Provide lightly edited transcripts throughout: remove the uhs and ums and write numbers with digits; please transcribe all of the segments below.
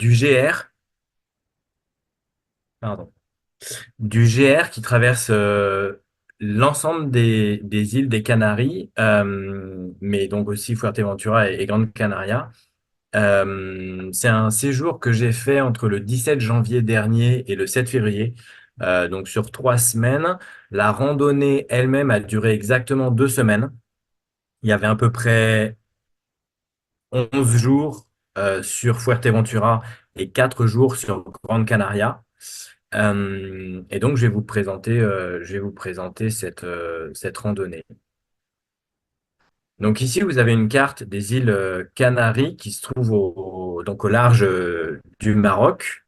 du GR, pardon, du GR qui traverse l'ensemble des îles des Canaries, mais donc aussi Fuerteventura et Grande Canaria. C'est un séjour que j'ai fait entre le 17 janvier dernier et le 7 février, donc sur 3 semaines. La randonnée elle-même a duré exactement 2 semaines. Il y avait à peu près 11 jours sur Fuerteventura et 4 jours sur Grande Canaria. Et donc, je vais vous présenter cette randonnée. Donc ici, vous avez une carte des îles Canaries qui se trouve donc au large du Maroc.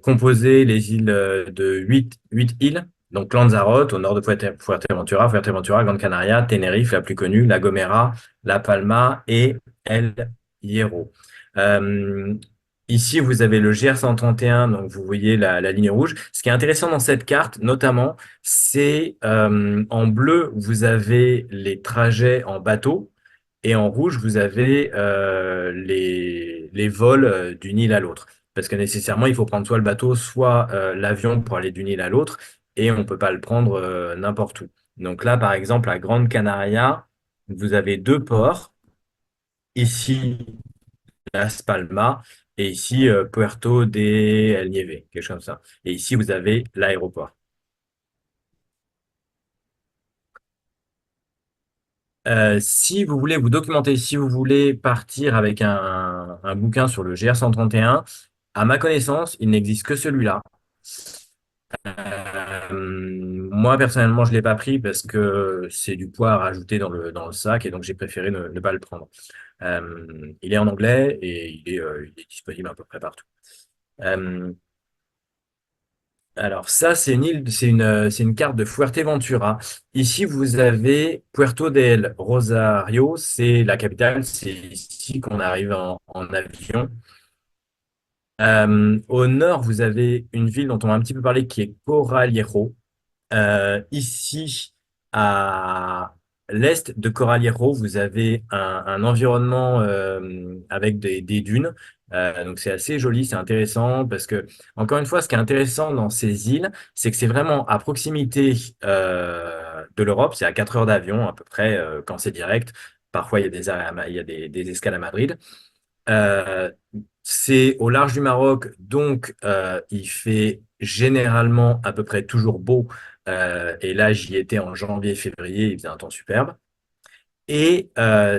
Composé les îles de huit îles, donc Lanzarote au nord de Fuerteventura, Fuerteventura, Gran Canaria, Tenerife, la plus connue, La Gomera, La Palma et El Hierro. Euh, Ici, vous avez le GR131, donc vous voyez la ligne rouge. Ce qui est intéressant dans cette carte, notamment, c'est en bleu, vous avez les trajets en bateau et en rouge, vous avez les vols d'une île à l'autre. Parce que nécessairement, il faut prendre soit le bateau, soit l'avion pour aller d'une île à l'autre, et on ne peut pas le prendre n'importe où. Donc là, par exemple, à Grande Canaria, vous avez deux ports. Ici, Las Palmas, et ici, Puerto de El Nieve, quelque chose comme ça. Et ici, vous avez l'aéroport. Si vous voulez vous documenter, si vous voulez partir avec un bouquin sur le GR131, à ma connaissance, il n'existe que celui-là. Moi, personnellement, je ne l'ai pas pris parce que c'est du poids à rajouter dans le sac et donc j'ai préféré ne pas le prendre. Il est en anglais et il est disponible à peu près partout. Euh, alors ça, c'est une île, c'est une carte de Fuerteventura. Ici, vous avez Puerto del Rosario, c'est la capitale, c'est ici qu'on arrive en avion. Au nord, vous avez une ville dont on a un petit peu parlé qui est Corralejo. Ici, à l'est de Corralejo, vous avez un environnement avec des dunes. Donc c'est assez joli, c'est intéressant parce que, encore une fois, ce qui est intéressant dans ces îles, c'est que c'est vraiment à proximité de l'Europe. C'est à 4 heures d'avion à peu près quand c'est direct. Parfois, il y a des escales à Madrid. Euh, c'est au large du Maroc, donc il fait généralement à peu près toujours beau. Et là, j'y étais en janvier-février, il faisait un temps superbe. Et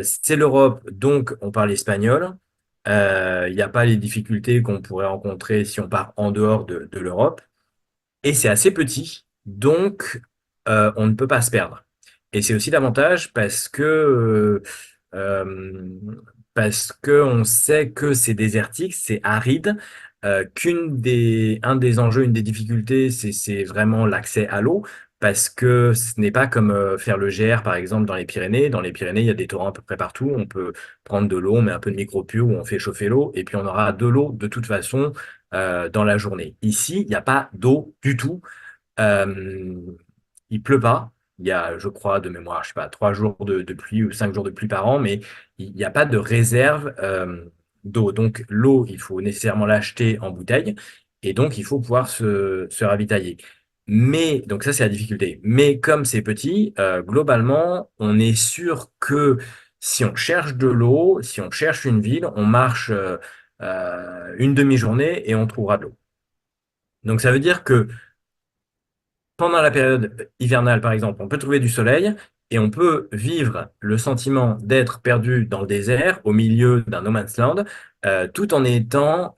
c'est l'Europe, donc on parle espagnol. Il n'y a pas les difficultés qu'on pourrait rencontrer si on part en dehors de l'Europe. Et c'est assez petit, donc on ne peut pas se perdre. Et c'est aussi l'avantage euh, parce que on sait que c'est désertique, c'est aride, un des enjeux, une des difficultés, c'est vraiment l'accès à l'eau, parce que ce n'est pas comme faire le GR, par exemple, dans les Pyrénées. Dans les Pyrénées, il y a des torrents à peu près partout. On peut prendre de l'eau, on met un peu de micro-pure ou on fait chauffer l'eau, et puis on aura de l'eau de toute façon dans la journée. Ici, il n'y a pas d'eau du tout. Euh, il pleut pas. Il y a, je crois, de mémoire, je sais pas, 3 jours de pluie ou 5 jours de pluie par an, mais il n'y a pas de réserve d'eau. Donc l'eau, il faut nécessairement l'acheter en bouteille et donc il faut pouvoir se ravitailler. Mais, donc ça, c'est la difficulté. Mais comme c'est petit, globalement, on est sûr que si on cherche de l'eau, si on cherche une ville, on marche une demi-journée et on trouvera de l'eau. Donc ça veut dire que pendant la période hivernale, par exemple, on peut trouver du soleil et on peut vivre le sentiment d'être perdu dans le désert, au milieu d'un no man's land, tout en étant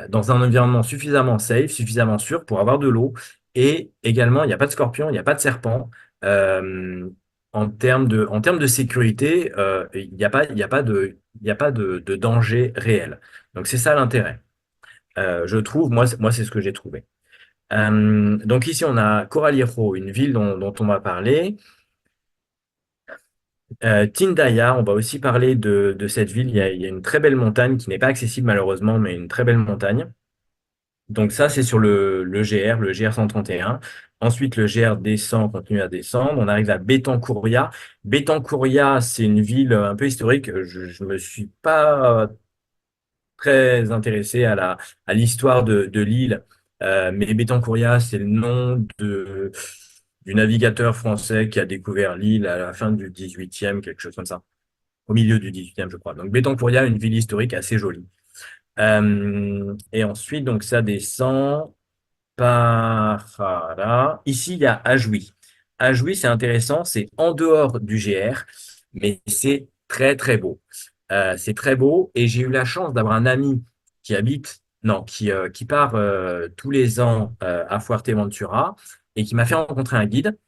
dans un environnement suffisamment safe, suffisamment sûr pour avoir de l'eau. Et également, il n'y a pas de scorpions, il n'y a pas de serpents. Euh, en termes de sécurité, il n'y a pas de danger réel. Donc c'est ça l'intérêt. Je trouve, moi c'est ce que j'ai trouvé. Donc ici, on a Coraliejo, une ville dont on va parler. Tindaya, on va aussi parler de cette ville. Il y a une très belle montagne qui n'est pas accessible malheureusement, mais une très belle montagne. Donc ça, c'est sur le GR 131. Ensuite, le GR descend, continue à descendre. On arrive à Béthankouria. Béthankouria, c'est une ville un peu historique. Je me suis pas très intéressé à l'histoire de l'île. Mais Béthankouria, c'est le nom du navigateur français qui a découvert l'île à la fin du 18e, quelque chose comme ça. Au milieu du 18e, je crois. Donc Béthankouria, une ville historique assez jolie. Et ensuite, donc ça descend par là. Ici, il y a Ajouy. Ajouy, c'est intéressant, c'est en dehors du GR, mais c'est très, très beau. C'est très beau et j'ai eu la chance d'avoir un ami qui habite, non, qui part tous les ans à Fuerteventura et qui m'a fait rencontrer un guide.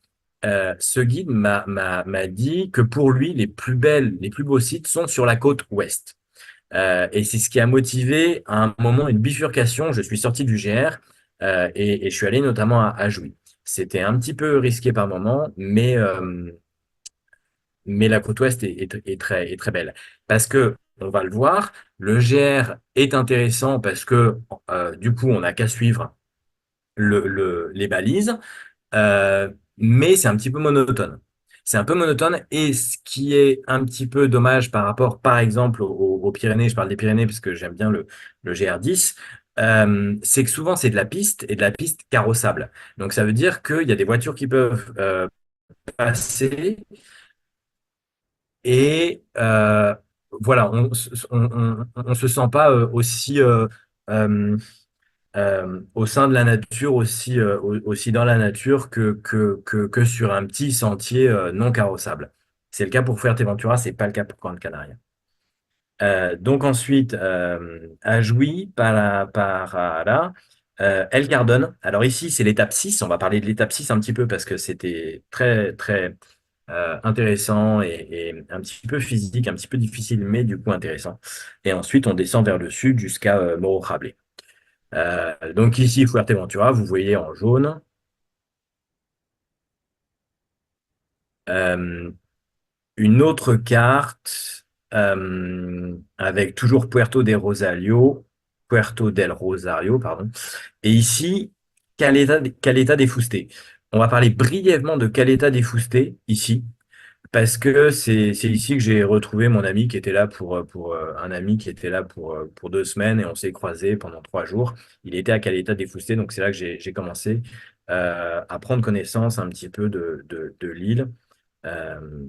Ce guide m'a dit que pour lui, les plus beaux sites sont sur la côte ouest. Et c'est ce qui a motivé à un moment une bifurcation. Je suis sorti du GR et je suis allé notamment à Jouy. C'était un petit peu risqué par moment, mais la côte ouest est très belle. Parce que, on va le voir, le GR est intéressant parce que du coup, on n'a qu'à suivre les balises. Mais c'est un petit peu monotone. C'est un peu monotone et ce qui est un petit peu dommage par rapport, par exemple, aux Pyrénées, je parle des Pyrénées parce que j'aime bien le GR10, c'est que souvent c'est de la piste et de la piste carrossable. Donc ça veut dire qu'il y a des voitures qui peuvent passer et voilà, on se sent pas aussi euh, au sein de la nature aussi, aussi dans la nature que sur un petit sentier non carrossable. C'est le cas pour Fuerteventura, c'est pas le cas pour Grande Canaria. Donc ensuite, à Jouy, par là, El Cardón. Alors ici, c'est l'étape 6. On va parler de l'étape 6 un petit peu parce que c'était très, très intéressant et un petit peu physique, un petit peu difficile, mais du coup intéressant. Et ensuite, on descend vers le sud jusqu'à Morro-Jablé. Donc ici, Fuerteventura, vous voyez en jaune. Euh, une autre carte avec toujours Puerto del Rosario, pardon. Et ici, Caleta de Fuste. On va parler brièvement de Caleta de Fuste ici. Parce que c'est ici que j'ai retrouvé mon ami qui était là un ami qui était là pour 2 semaines et on s'est croisés pendant 3 jours. Il était à Caleta des Foustés, donc c'est là que j'ai commencé à prendre connaissance un petit peu de l'île. Euh,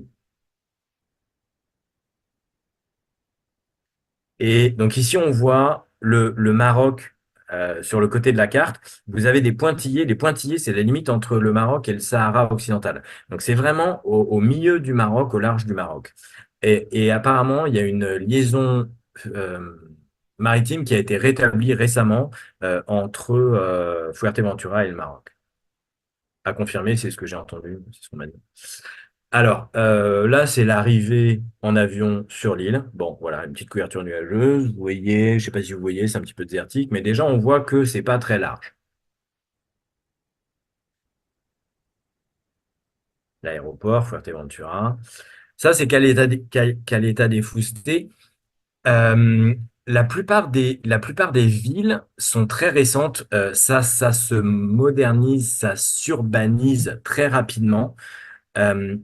et donc ici, on voit le Maroc sur le côté de la carte. Vous avez des pointillés. Les pointillés, c'est la limite entre le Maroc et le Sahara occidental. Donc c'est vraiment au milieu du Maroc, au large du Maroc. Et apparemment, il y a une liaison euh, maritime qui a été rétablie récemment entre Fuerteventura et le Maroc. À confirmer, c'est ce que j'ai entendu, c'est ce qu'on m'a dit. Alors, là, c'est l'arrivée en avion sur l'île. Bon, voilà, une petite couverture nuageuse. Vous voyez, je ne sais pas si vous voyez, c'est un petit peu désertique, mais déjà, on voit que c'est pas très large. L'aéroport, Fuerteventura. Ça, c'est Caleta des Fustés. Euh, la plupart des villes sont très récentes. Ça se modernise, ça s'urbanise très rapidement. Euh,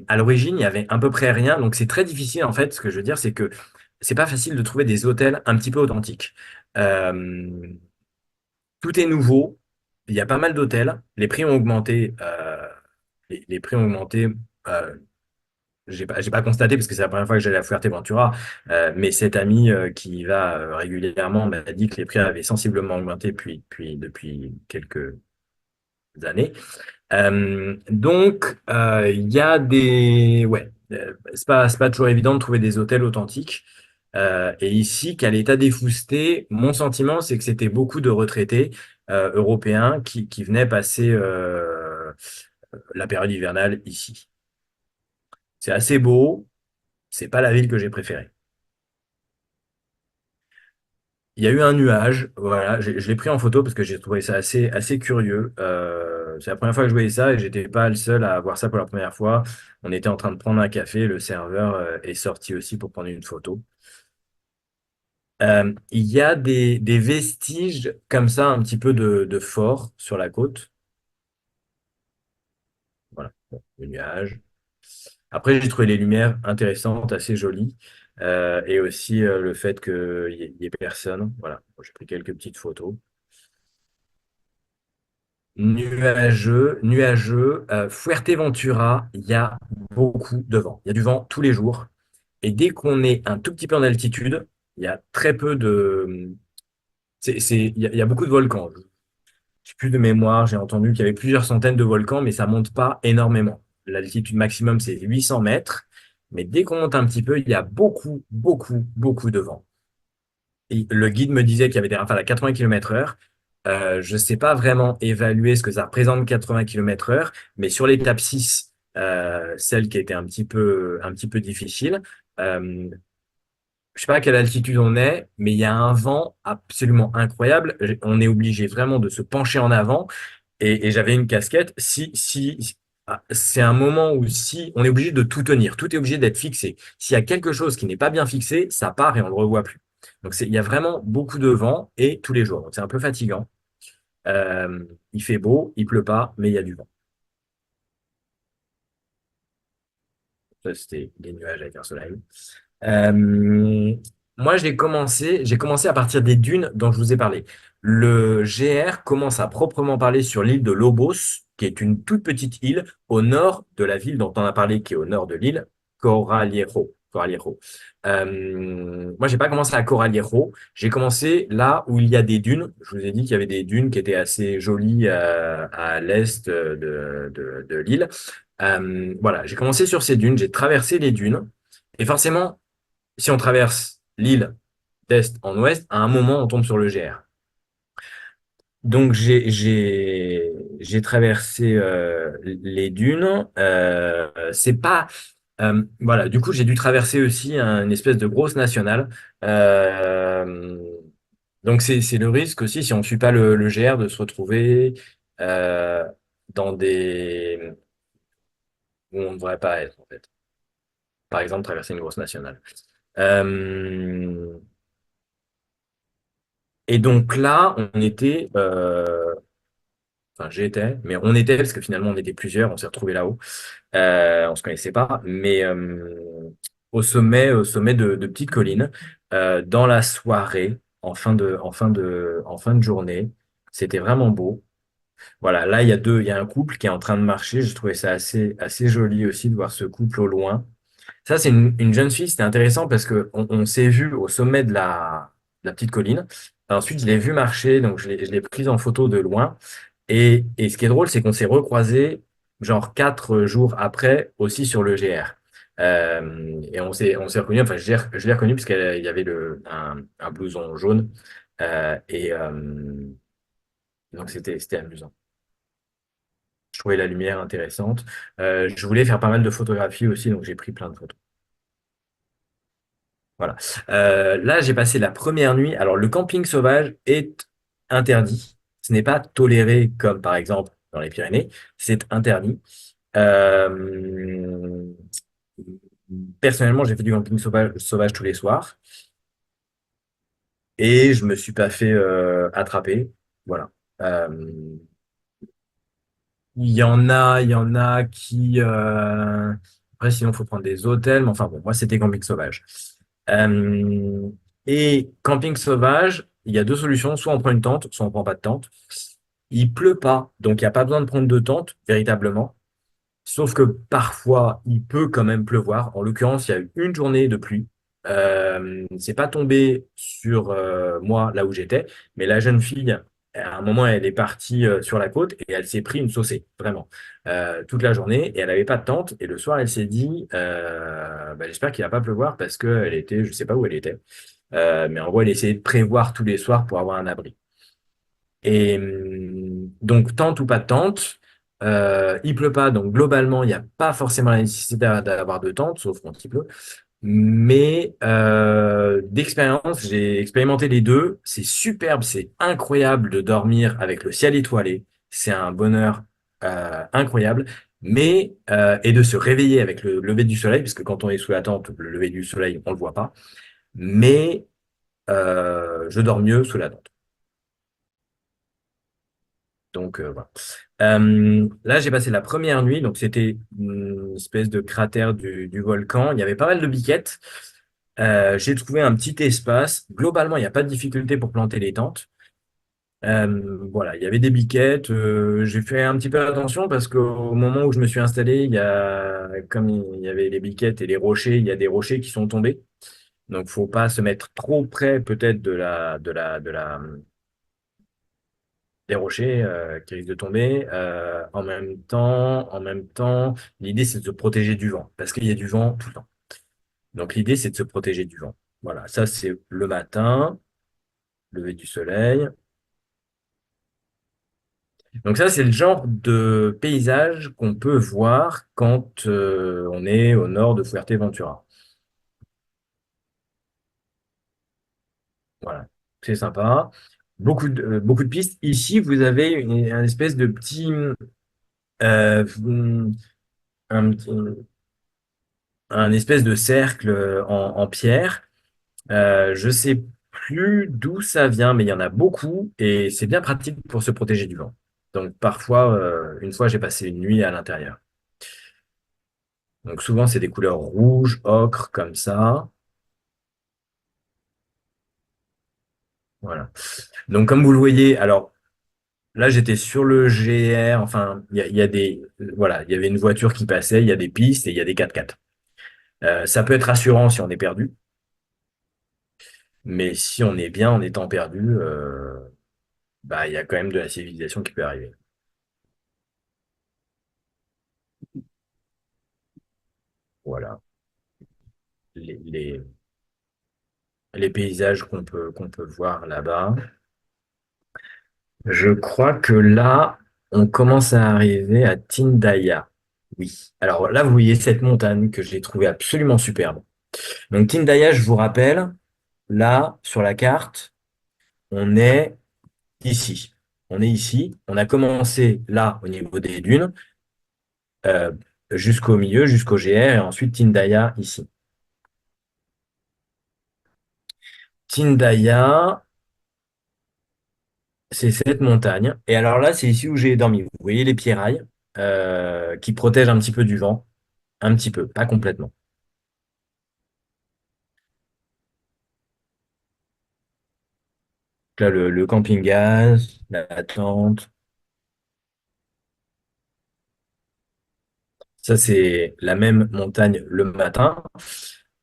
à l'origine, il y avait à peu près rien. Donc, c'est très difficile, en fait. Ce que je veux dire, c'est que c'est pas facile de trouver des hôtels un petit peu authentiques. Euh, Tout est nouveau. Il y a pas mal d'hôtels. Les prix ont augmenté. Les prix ont augmenté. euh, j'ai pas constaté parce que c'est la première fois que j'allais à Fuerteventura, mais cet ami qui y va régulièrement m'a dit que les prix avaient sensiblement augmenté depuis quelques années. Donc, il y a des... Ouais, c'est pas toujours évident de trouver des hôtels authentiques. Et ici, qu'à l'état des Foustés, mon sentiment, c'est que c'était beaucoup de retraités européens qui venaient passer la période hivernale ici. C'est assez beau, c'est pas la ville que j'ai préférée. Il y a eu un nuage, voilà, je l'ai pris en photo parce que j'ai trouvé ça assez curieux. C'est la première fois que je voyais ça et j'étais pas le seul à voir ça pour la première fois. On était en train de prendre un café, le serveur est sorti aussi pour prendre une photo. Il y a des vestiges comme ça, un petit peu de fort sur la côte. Voilà, bon, les nuages. Après, j'ai trouvé les lumières intéressantes, assez jolies. Et aussi le fait qu'il y ait personne. Voilà, bon, j'ai pris quelques petites photos. Nuageux, nuageux. Fuerteventura, il y a beaucoup de vent. Il y a du vent tous les jours. Et dès qu'on est un tout petit peu en altitude, il y a très peu de... il y a beaucoup de volcans. J'ai plus de mémoire, j'ai entendu qu'il y avait plusieurs centaines de volcans, mais ça monte pas énormément. L'altitude maximum, c'est 800 mètres. Mais dès qu'on monte un petit peu, il y a beaucoup, beaucoup, beaucoup de vent. Et le guide me disait qu'il y avait des rafales à 80 km heure. Je ne sais pas vraiment évaluer ce que ça représente 80 km heure, mais sur l'étape 6, celle qui était un petit peu difficile, euh, je sais pas à quelle altitude on est, mais il y a un vent absolument incroyable. On est obligé vraiment de se pencher en avant. Et j'avais une casquette. C'est un moment où si on est obligé de tout tenir, tout est obligé d'être fixé. S'il y a quelque chose qui n'est pas bien fixé, ça part et on le revoit plus. Donc il y a vraiment beaucoup de vent et tous les jours. Donc c'est un peu fatigant. Il fait beau, il pleut pas, mais il y a du vent. Ça, c'était des nuages avec un soleil. Euh, Moi, j'ai commencé à partir des dunes dont je vous ai parlé. Le GR commence à proprement parler sur l'île de Lobos, qui est une toute petite île au nord de la ville dont on a parlé, qui est au nord de l'île, Corralejo. Corralejo. Moi, j'ai pas commencé à Corralejo. J'ai commencé là où il y a des dunes. Je vous ai dit qu'il y avait des dunes qui étaient assez jolies à l'est de l'île. Voilà, j'ai commencé sur ces dunes, j'ai traversé les dunes. Et forcément, si on traverse l'île d'est en ouest, à un moment, on tombe sur le GR. Donc, j'ai traversé les dunes. C'est pas. Voilà, du coup, j'ai dû traverser aussi une espèce de grosse nationale. Euh, donc, c'est le risque aussi, si on ne suit pas le GR, de se retrouver euh, dans des. Où on ne devrait pas être, en fait. Par exemple, traverser une grosse nationale. Euh, et donc là, on était, enfin j'étais, mais on était, parce que finalement on était plusieurs, on s'est retrouvés là-haut. On se connaissait pas, mais au sommet de petites collines, dans la soirée, en fin de journée, c'était vraiment beau. Voilà, là il y a un couple qui est en train de marcher. J'ai trouvé ça assez joli aussi de voir ce couple au loin. Ça, c'est une jeune fille, c'était intéressant parce que on s'est vu au sommet de la petite colline. Ensuite, je l'ai vu marcher, donc je l'ai prise en photo de loin. Et ce qui est drôle, c'est qu'on s'est recroisés genre 4 jours après aussi sur le GR. Et on s'est reconnus, enfin je l'ai reconnu parce qu'il y avait un blouson jaune. Et donc c'était amusant. Je trouvais la lumière intéressante. Je voulais faire pas mal de photographies aussi, donc j'ai pris plein de photos. Voilà. Là, j'ai passé la première nuit. Alors, le camping sauvage est interdit. Ce n'est pas toléré comme, par exemple, dans les Pyrénées. C'est interdit. Euh, Personnellement, j'ai fait du camping sauvage tous les soirs et je me suis pas fait attraper. Voilà. Euh, il y en a qui. Après, sinon, il faut prendre des hôtels. Mais enfin, bon, moi, c'était camping sauvage. Euh, et camping sauvage, il y a deux solutions. Soit on prend une tente, soit on prend pas de tente. Il pleut pas, donc il n'y a pas besoin de prendre de tente, véritablement. Sauf que parfois, il peut quand même pleuvoir. En l'occurrence, il y a eu une journée de pluie. C'est pas tombé sur moi, là où j'étais, mais la jeune fille, à un moment, elle est partie sur la côte et elle s'est pris une saucée, vraiment, toute la journée. Et elle n'avait pas de tente. Et le soir, elle s'est dit, bah, j'espère qu'il va pas pleuvoir parce qu'elle était, je sais pas où elle était. Mais en gros, elle essayait de prévoir tous les soirs pour avoir un abri. Et donc, tente ou pas de tente, il pleut pas, donc globalement, il n'y a pas forcément la nécessité d'avoir de tente, sauf quand il pleut. Mais d'expérience, j'ai expérimenté les deux. C'est superbe, c'est incroyable de dormir avec le ciel étoilé. C'est un bonheur incroyable. Mais et de se réveiller avec le lever du soleil, parce que quand on est sous la tente, le lever du soleil, on le voit pas. Mais je dors mieux sous la tente. Donc voilà. Là, j'ai passé la première nuit, donc c'était une espèce de cratère du volcan. Il y avait pas mal de biquettes. J'ai trouvé un petit espace. Globalement, il n'y a pas de difficulté pour planter les tentes. Voilà, il y avait des biquettes. J'ai fait un petit peu attention parce qu'au moment où je me suis installé, comme il y avait les biquettes et les rochers, il y a des rochers qui sont tombés. Donc, faut pas se mettre trop près peut-être des rochers qui risquent de tomber. En même temps, l'idée c'est de se protéger du vent parce qu'il y a du vent tout le temps. Donc, l'idée c'est de se protéger du vent. Voilà, ça c'est le matin, lever du soleil. Donc ça, c'est le genre de paysage qu'on peut voir quand on est au nord de Fuerteventura. Voilà, c'est sympa. Beaucoup de pistes. Ici, vous avez un espèce de petit, euh, un, petit- un espèce de cercle en pierre. Je sais plus d'où ça vient, mais il y en a beaucoup et c'est bien pratique pour se protéger du vent. Donc parfois, une fois, j'ai passé une nuit à l'intérieur. Donc souvent, c'est des couleurs rouge, ocre, comme ça. Voilà. Donc, comme vous le voyez, alors là, j'étais sur le GR. Enfin, il y a voilà, il y avait une voiture qui passait, il y a des pistes et il y a des 4x4. Ça peut être rassurant si on est perdu, mais si on est bien en étant perdu, bah, il y a quand même de la civilisation qui peut arriver. Voilà. Les, les, les paysages qu'on peut voir là-bas. Je crois que là, on commence à arriver à Tindaya. Oui. Alors là, vous voyez cette montagne que j'ai trouvée absolument superbe. Donc Tindaya, je vous rappelle, là, sur la carte, on est ici. On est ici. On a commencé là, au niveau des dunes, euh, jusqu'au milieu, jusqu'au GR, et ensuite Tindaya ici. Tindaya, c'est cette montagne. Et alors là, c'est ici où j'ai dormi. Vous voyez les pierrailles qui protègent un petit peu du vent. Un petit peu, pas complètement. Là, le camping-gaz, la tente. Ça, c'est la même montagne le matin.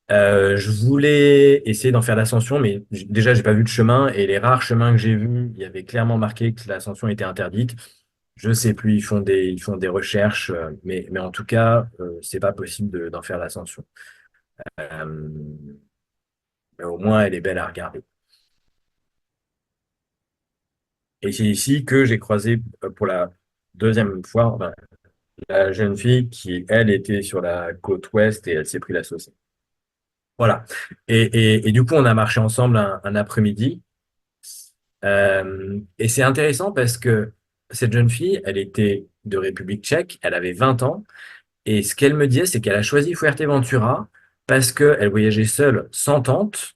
Je voulais essayer d'en faire l'ascension, mais déjà, j'ai pas vu de chemin et les rares chemins que j'ai vus, il y avait clairement marqué que l'ascension était interdite. Je sais plus, ils font des recherches, mais en tout cas, c'est pas possible d'en faire l'ascension. Euh, mais au moins, elle est belle à regarder. Et c'est ici que j'ai croisé pour la deuxième fois, enfin, la jeune fille qui, elle, était sur la côte ouest et elle s'est pris la sauce. Voilà. Et du coup, on a marché ensemble un après-midi. Et c'est intéressant parce que cette jeune fille, elle était de République tchèque, elle avait 20 ans. Et ce qu'elle me disait, c'est qu'elle a choisi Fuerteventura parce qu'elle voyageait seule, sans tente.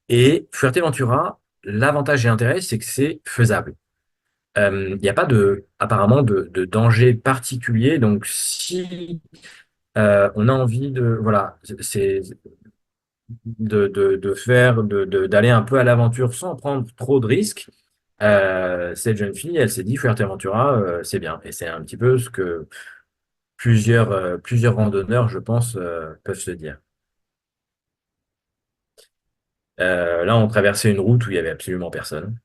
Et Fuerteventura, l'avantage et l'intérêt, c'est que c'est faisable. Il n'y a pas apparemment de danger particulier. Donc, si on a envie voilà, c'est d'aller un peu à l'aventure sans prendre trop de risques. Cette jeune fille, elle s'est dit Fuerteventura, c'est bien. Et c'est un petit peu ce que plusieurs randonneurs, je pense, peuvent se dire. Là, on traversait une route où il y avait absolument personne.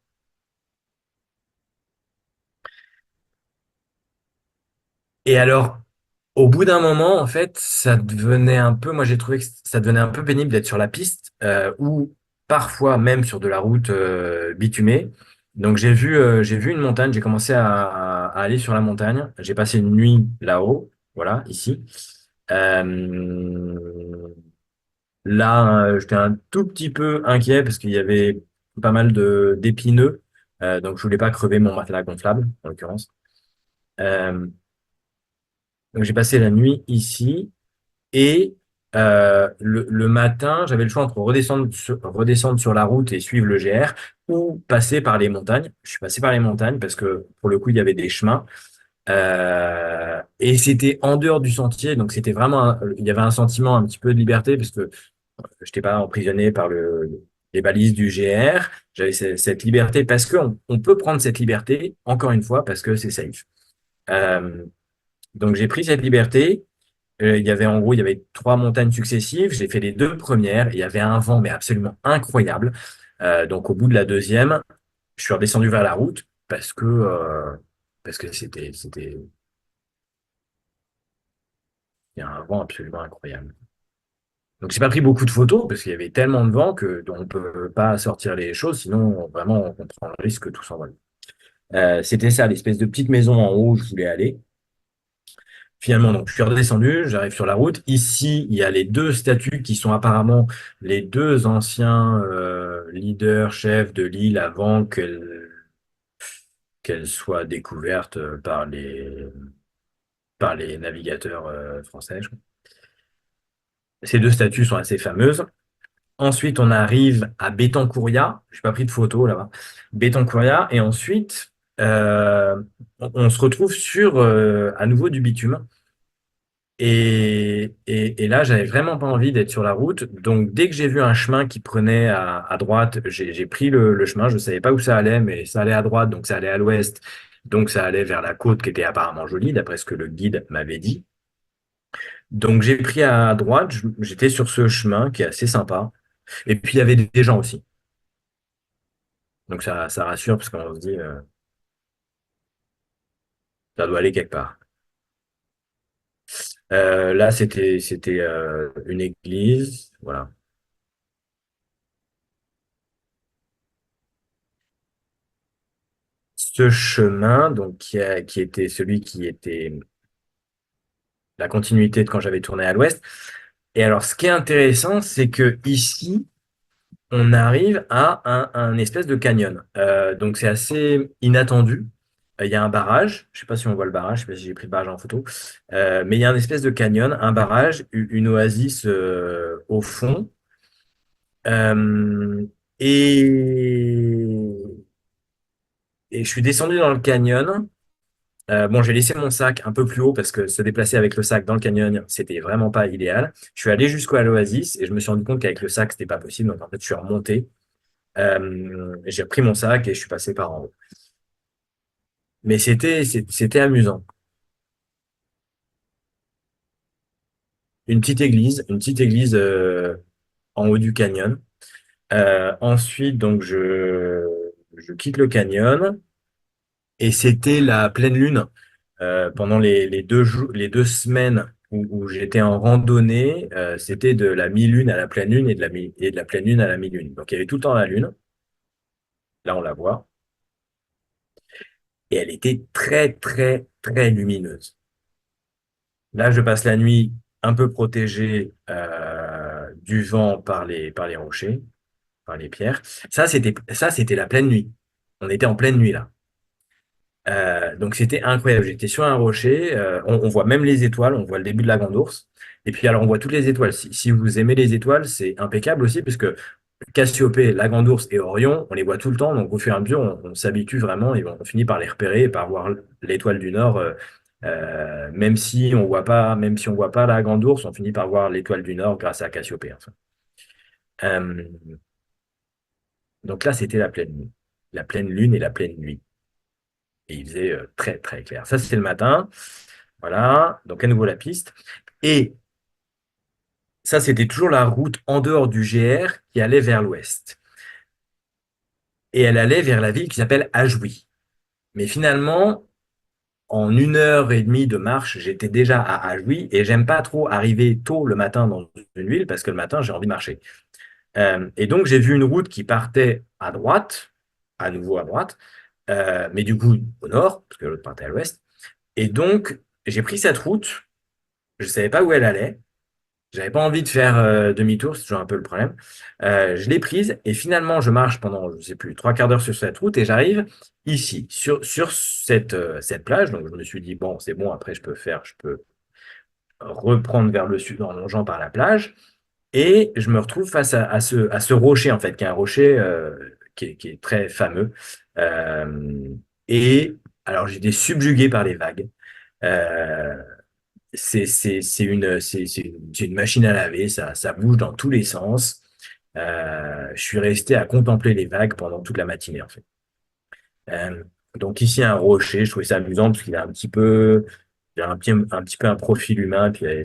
Et alors, au bout d'un moment, en fait, ça devenait un peu, moi j'ai trouvé que ça devenait un peu pénible d'être sur la piste ou parfois même sur de la route bitumée. Donc j'ai vu une montagne, j'ai commencé à aller sur la montagne. J'ai passé une nuit là-haut, voilà, ici. Euh, Là, j'étais un tout petit peu inquiet parce qu'il y avait pas mal d'épineux, donc je voulais pas crever mon matelas gonflable, en l'occurrence. Euh, donc j'ai passé la nuit ici. Et Le matin, j'avais le choix entre redescendre sur la route et suivre le GR ou passer par les montagnes. Je suis passé par les montagnes parce que pour le coup, il y avait des chemins. Et c'était en dehors du sentier, donc c'était vraiment, il y avait un sentiment un petit peu de liberté parce que je n'étais pas emprisonné par les balises du GR. J'avais cette liberté parce qu'on on peut prendre cette liberté, encore une fois, parce que c'est safe. Euh, donc j'ai pris cette liberté. Il y avait en gros, il y avait trois montagnes successives. J'ai fait les deux premières. Il y avait un vent, mais absolument incroyable. Donc au bout de la deuxième, je suis redescendu vers la route parce que il y a un vent absolument incroyable. Donc j'ai pas pris beaucoup de photos parce qu'il y avait tellement de vent que on peut pas sortir les choses, sinon vraiment on prend le risque que tout s'envole. C'était ça, l'espèce de petite maison en haut où je voulais aller. Finalement, donc, je suis redescendu, j'arrive sur la route. Ici, il y a les deux statues qui sont apparemment les deux anciens leaders, chefs de l'île avant qu'elle soit découverte par les navigateurs français. Je crois. Ces deux statues sont assez fameuses. Ensuite, on arrive à Bétancouria. Je n'ai pas pris de photo là-bas. Bétancouria. Et ensuite, on se retrouve sur à nouveau du bitume. Et là, j'avais vraiment pas envie d'être sur la route. Donc, dès que j'ai vu un chemin qui prenait à droite, j'ai pris le chemin. Je ne savais pas où ça allait, mais ça allait à droite, donc ça allait à l'ouest. Donc, ça allait vers la côte qui était apparemment jolie, d'après ce que le guide m'avait dit. Donc, j'ai pris à droite. J'étais sur ce chemin qui est assez sympa. Et puis, il y avait des gens aussi. Donc, ça rassure parce qu'on se dit, ça doit aller quelque part. Là, c'était une église. Voilà. Ce chemin, donc qui était celui qui était la continuité de quand j'avais tourné à l'ouest. Et alors, ce qui est intéressant, c'est que ici, on arrive à un espèce de canyon. Donc, c'est assez inattendu. Il y a un barrage. Je sais pas si on voit le barrage. Je sais pas si j'ai pris le barrage en photo. Mais il y a un espèce de canyon, un barrage, une oasis au fond. Euh, et, et je suis descendu dans le canyon. Bon, j'ai laissé mon sac un peu plus haut parce que se déplacer avec le sac dans le canyon, c'était vraiment pas idéal. Je suis allé jusqu'à l'Oasis et je me suis rendu compte qu'avec le sac, c'était pas possible. Donc, en fait, je suis remonté. J'ai repris mon sac et je suis passé par en haut. Mais c'était amusant. Une petite église en haut du canyon. Ensuite, donc, je quitte le canyon et c'était la pleine lune. Pendant les deux jours, les deux semaines où j'étais en randonnée, c'était de la mi-lune à la pleine lune et de la pleine lune à la mi-lune. Donc il y avait tout le temps la lune, là on la voit, et elle était très très très lumineuse. Là je passe la nuit un peu protégé du vent par les rochers, par les pierres. Ça c'était la pleine nuit. On était en pleine nuit là. Donc c'était incroyable. J'étais sur un rocher, on voit même les étoiles, on voit le début de la Grande Ourse. Et puis alors on voit toutes les étoiles. Si vous aimez les étoiles, c'est impeccable aussi, puisque Cassiopée, la Grande Ourse et Orion, on les voit tout le temps. Donc au fur et à mesure, on s'habitue vraiment et on finit par les repérer et par voir l'étoile du Nord. Même si on voit pas la Grande Ourse, on finit par voir l'étoile du Nord grâce à Cassiopée. Enfin. Euh, donc là, c'était la pleine nuit, la pleine lune et la pleine nuit. Et il faisait très très clair. Ça, c'était le matin. Voilà, donc à nouveau la piste. Et ça, c'était toujours la route en dehors du GR qui allait vers l'ouest. Et elle allait vers la ville qui s'appelle Ajouy. Mais finalement, en une heure et demie de marche, j'étais déjà à Ajouy et j'aime pas trop arriver tôt le matin dans une ville parce que le matin, j'ai envie de marcher. Et donc, j'ai vu une route qui partait à droite, à nouveau à droite, mais du coup au nord, parce que l'autre partait à l'ouest. Et donc, j'ai pris cette route, je savais pas où elle allait. J'avais pas envie de faire demi-tour, c'est toujours un peu le problème. Je l'ai prise et finalement, je marche pendant, je sais plus, trois quarts d'heure sur cette route et j'arrive ici, sur cette plage. Donc, je me suis dit, bon, c'est bon, après, je peux reprendre vers le sud en longeant par la plage. Et je me retrouve face à ce rocher, en fait, qui est un rocher qui est très fameux. Euh, et alors, j'ai été subjugué par les vagues. Euh, c'est une machine à laver, ça bouge dans tous les sens. Je suis resté à contempler les vagues pendant toute la matinée, en fait. Euh, donc ici, un rocher, je trouvais ça amusant parce qu'il a un petit peu, il a un petit peu un profil humain, puis il y avait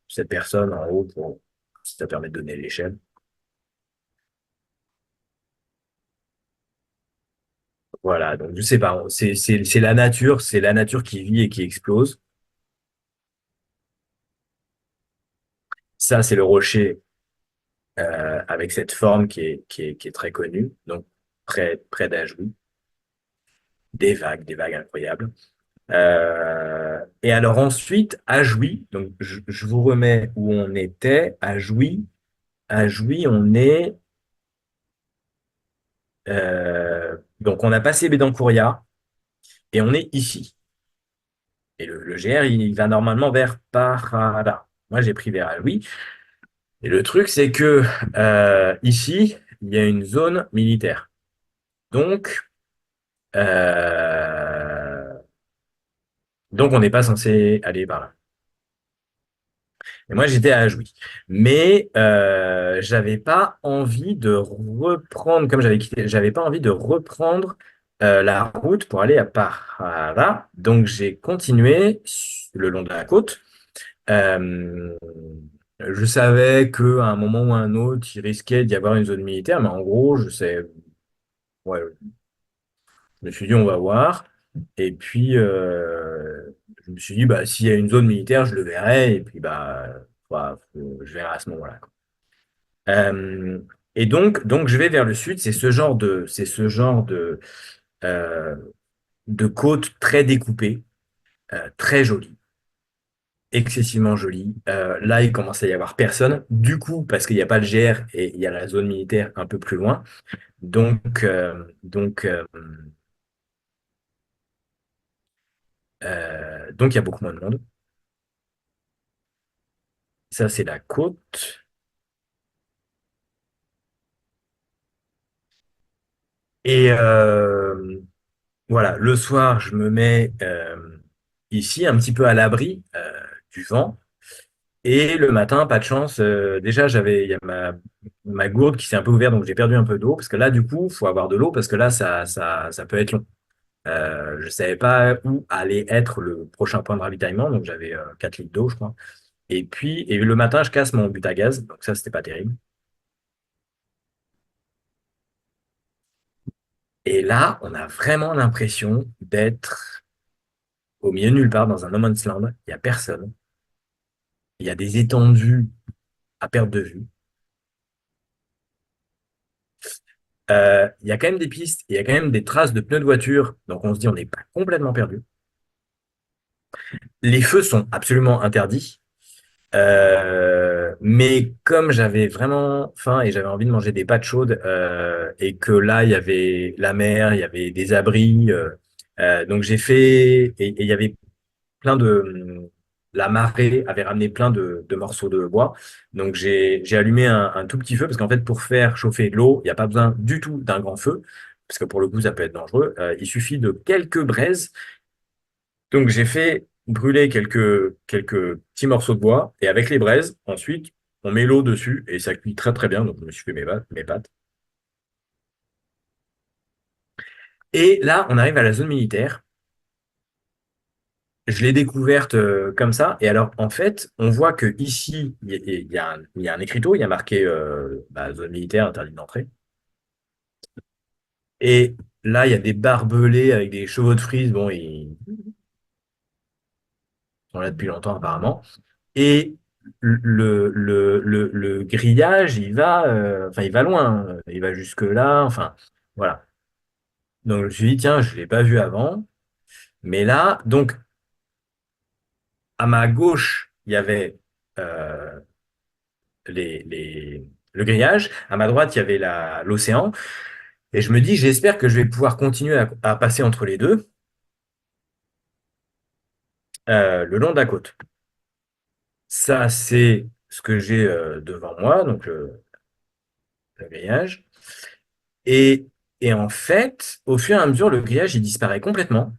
cette personne en haut pour, si ça permet de donner l'échelle. Voilà, donc je sais pas, c'est la nature qui vit et qui explose. Ça, c'est le rocher avec cette forme qui est très connue, donc près d'Ajou, des vagues incroyables. Et alors ensuite, à Jouy, donc je vous remets où on était. À Jouy, on est donc on a passé Bédancouria et on est ici. Et le GR, il va normalement vers Parada. Moi, j'ai pris vers Jouy. Et le truc, c'est que ici, il y a une zone militaire. Donc, euh, donc on n'est pas censé aller par là. Et moi, j'étais à Ajouy. Mais j'avais pas envie de reprendre, comme j'avais quitté, j'avais pas envie de reprendre la route pour aller à Parara. Donc, j'ai continué le long de la côte. Euh, je savais qu'à un moment ou à un autre, il risquait d'y avoir une zone militaire, mais en gros, je sais, ouais, je me suis dit, on va voir. Et puis, je me suis dit, bah, s'il y a une zone militaire, je le verrai. Et puis, je verrai à ce moment-là, quoi. Euh, et donc, je vais vers le sud. C'est ce genre euh, de côte très découpée, très jolie, excessivement jolie. Là, il commence à y avoir personne. Du coup, parce qu'il n'y a pas le GR et il y a la zone militaire un peu plus loin. Donc, il y a beaucoup moins de monde. Ça, c'est la côte. Et voilà, le soir, je me mets ici, un petit peu à l'abri du vent. Et le matin, pas de chance, déjà, il y a ma gourde qui s'est un peu ouverte, donc j'ai perdu un peu d'eau. Parce que là, du coup, il faut avoir de l'eau, parce que là, ça peut être long. Je ne savais pas où allait être le prochain point de ravitaillement, donc j'avais 4 litres d'eau, je crois. Et le matin, je casse mon but à gaz, donc ça, c'était pas terrible. Et là, on a vraiment l'impression d'être au milieu de nulle part dans un no man's land. Il n'y a personne. Il y a des étendues à perte de vue. Il y a quand même des pistes, il y a quand même des traces de pneus de voiture. Donc on se dit, on n'est pas complètement perdu. Les feux sont absolument interdits. Mais comme j'avais vraiment faim et j'avais envie de manger des pâtes chaudes et que là, il y avait la mer, il y avait des abris. Donc j'ai fait... Et il y avait plein de... La marée avait ramené plein de morceaux de bois. Donc j'ai allumé un tout petit feu parce qu'en fait, pour faire chauffer de l'eau, il n'y a pas besoin du tout d'un grand feu parce que pour le coup, ça peut être dangereux. Il suffit de quelques braises. Donc j'ai fait brûler quelques petits morceaux de bois et avec les braises, ensuite, on met l'eau dessus et ça cuit très très bien. Donc je me suis fait mes pâtes. Et là, on arrive à la zone militaire. Je l'ai découverte comme ça. Et alors, en fait, on voit que ici, il y a un écriteau, il y a marqué zone militaire interdite d'entrée. Et là, il y a des barbelés avec des chevaux de frise. Bon, ils sont là depuis longtemps apparemment. Et le grillage, il va loin. Il va jusque là. Enfin, voilà. Donc, je me suis dit, tiens, je ne l'ai pas vu avant. Mais là, donc, à ma gauche, il y avait euh, le grillage. À ma droite, il y avait l'océan. Et je me dis, j'espère que je vais pouvoir continuer à passer entre les deux le long de la côte. Ça, c'est ce que j'ai devant moi, donc le grillage. Et, et en fait, au fur et à mesure, le grillage, il disparaît complètement.